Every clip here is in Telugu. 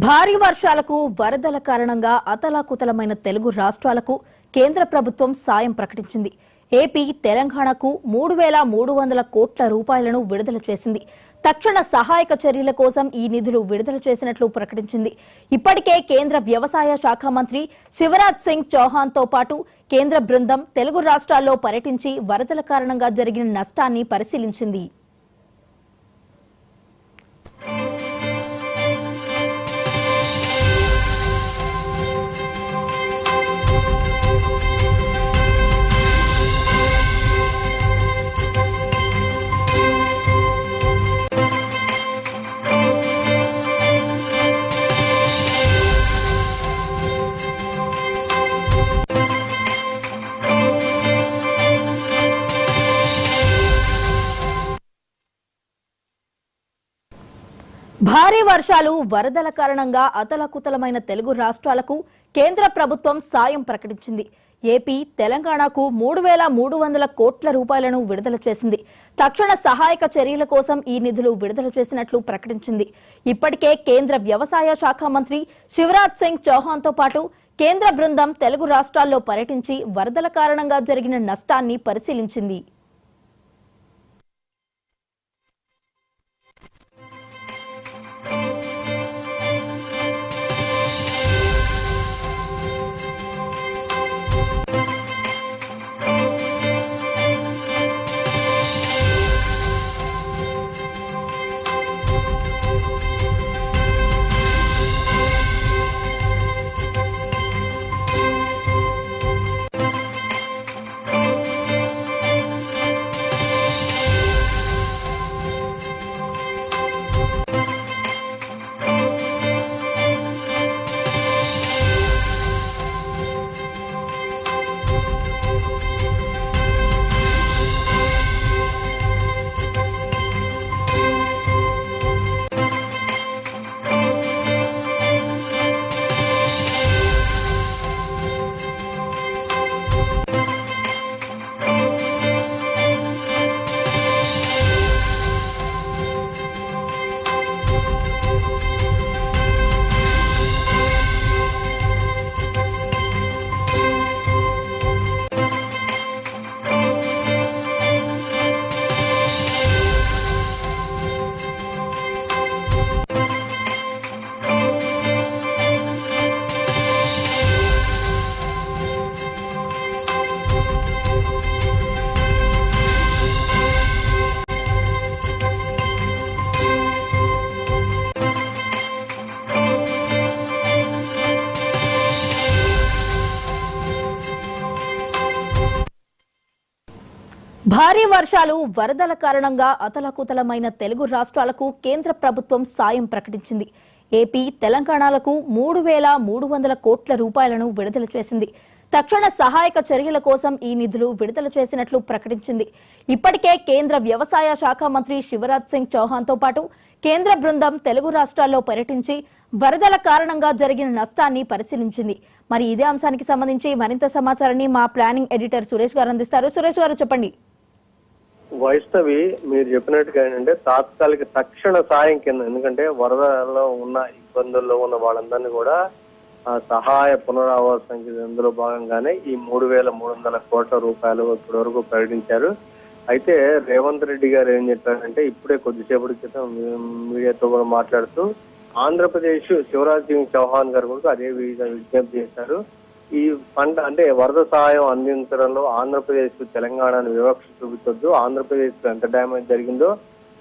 భారీ వర్షాలకు వరదల కారణంగా అతలాకుతలమైన తెలుగు రాష్ట్రాలకు కేంద్ర ప్రభుత్వం సాయం ప్రకటించింది. ఏపీ, తెలంగాణకు 3,300 కోట్ల రూపాయలను విడుదల చేసింది. తక్షణ సహాయక చర్యల కోసం ఈ నిధులు విడుదల చేసినట్లు ప్రకటించింది. ఇప్పటికే కేంద్ర వ్యవసాయ శాఖ మంత్రి శివరాజ్ సింగ్ చౌహాన్తో పాటు కేంద్ర బృందం తెలుగు రాష్ట్రాల్లో పర్యటించి వరదల కారణంగా జరిగిన నష్టాన్ని పరిశీలించింది. భారీ వర్షాలు, వరదల కారణంగా అతలాకుతలమైన తెలుగు రాష్ట్రాలకు కేంద్ర ప్రభుత్వం సాయం ప్రకటించింది. ఏపీ, తెలంగాణకు 3,300 కోట్ల రూపాయలను విడుదల చేసింది. తక్షణ సహాయక చర్యల కోసం ఈ నిధులు విడుదల చేసినట్లు ప్రకటించింది. ఇప్పటికే కేంద్ర వ్యవసాయ శాఖ మంత్రి శివరాజ్ సింగ్ చౌహాన్తో పాటు కేంద్ర బృందం తెలుగు రాష్ట్రాల్లో పర్యటించి వరదల కారణంగా జరిగిన నష్టాన్ని పరిశీలించింది. భారీ వర్షాలు, వరదల కారణంగా అతలాకుతలమైన తెలుగు రాష్ట్రాలకు కేంద్ర ప్రభుత్వం సాయం ప్రకటించింది. ఏపీ, తెలంగాణలకు 3,300 కోట్ల రూపాయలను విడుదల చేసింది. తక్షణ సహాయక చర్యల కోసం ఈ నిధులు విడుదల చేసినట్లు ప్రకటించింది. ఇప్పటికే కేంద్ర వ్యవసాయ శాఖ మంత్రి శివరాజ్ సింగ్ చౌహాన్తో పాటు కేంద్ర బృందం తెలుగు రాష్ట్రాల్లో పర్యటించి వరదల కారణంగా జరిగిన నష్టాన్ని పరిశీలించింది. మరి ఇదే అంశానికి సంబంధించి మరింత సమాచారాన్ని మా ప్లానింగ్ ఎడిటర్ సురేష్ గారు అందిస్తారు. సురేష్ గారు, చెప్పండి. వైష్ణవి, మీరు చెప్పినట్టుగా ఏంటంటే తాత్కాలిక తక్షణ సాయం కింద, ఎందుకంటే వరదలో ఉన్న ఇబ్బందుల్లో ఉన్న వాళ్ళందరినీ కూడా సహాయ పునరావాసం ఇందులో భాగంగానే ఈ 3,300 కోట్ల రూపాయలు ఇప్పటి వరకు ప్రకటించారు. అయితే రేవంత్ రెడ్డి గారు ఏం చెప్పారంటే, ఇప్పుడే కొద్దిసేపటి క్రితం మీడియాతో కూడా మాట్లాడుతూ ఆంధ్రప్రదేశ్ శివరాజ్ సింగ్ చౌహాన్ గారు కూడా అదే విజ్ఞప్తి చేశారు. ఈ ఫండ్ అంటే వరద సహాయం అందించడంలో ఆంధ్రప్రదేశ్, తెలంగాణను వివక్ష చూపించొద్దు. ఆంధ్రప్రదేశ్ లో ఎంత డ్యామేజ్ జరిగిందో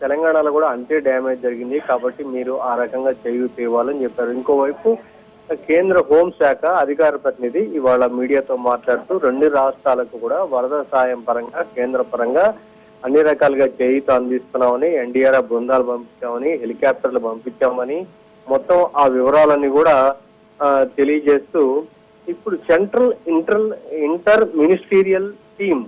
తెలంగాణలో కూడా అంతే డ్యామేజ్ జరిగింది, కాబట్టి మీరు ఆ రకంగా ఇవ్వాలని చెప్పారు. ఇంకోవైపు కేంద్ర హోంశాఖ అధికార ప్రతినిధి ఇవాళ మీడియాతో మాట్లాడుతూ 2 రాష్ట్రాలకు కూడా వరద సాయం పరంగా కేంద్ర పరంగా అన్ని రకాలుగా చేయూత అందిస్తున్నామని, ఎన్డీఆర్ఎఫ్ బృందాలు పంపించామని, హెలికాప్టర్లు పంపించామని మొత్తం ఆ వివరాలన్నీ కూడా తెలియజేస్తూ ఇప్పుడు సెంట్రల్ ఇంటర్ మినిస్టీరియల్ టీమ్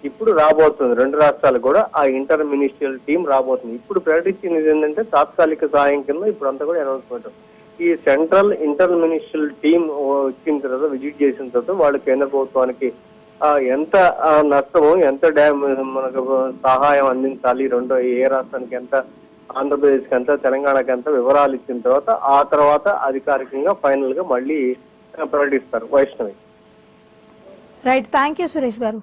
ఇప్పుడు రాబోతుంది. 2 రాష్ట్రాలు కూడా ఆ ఇంటర్ మినిస్ట్రియల్ టీం రాబోతుంది. ఇప్పుడు ప్రకటించింది ఏంటంటే తాత్కాలిక సాయం కింద ఇప్పుడు అంతా కూడా అనౌన్స్మెంట్. ఈ సెంట్రల్ ఇంటర్ మినిస్ట్రియల్ టీం వచ్చిన తర్వాత, విజిట్ చేసిన తర్వాత వాళ్ళు కేంద్ర ప్రభుత్వానికి ఎంత నష్టము, ఎంత మనకు సహాయం అందించాలి, రెండో ఏ రాష్ట్రానికి ఎంత ఆంధ్రప్రదేశ్కి అంతా తెలంగాణకి అంతా వివరాలు ఇచ్చిన తర్వాత అధికారికంగా ఫైనల్ గా మళ్ళీ ప్రకటిస్తారు Vaishnavi. Right, thank you Suresh గారు.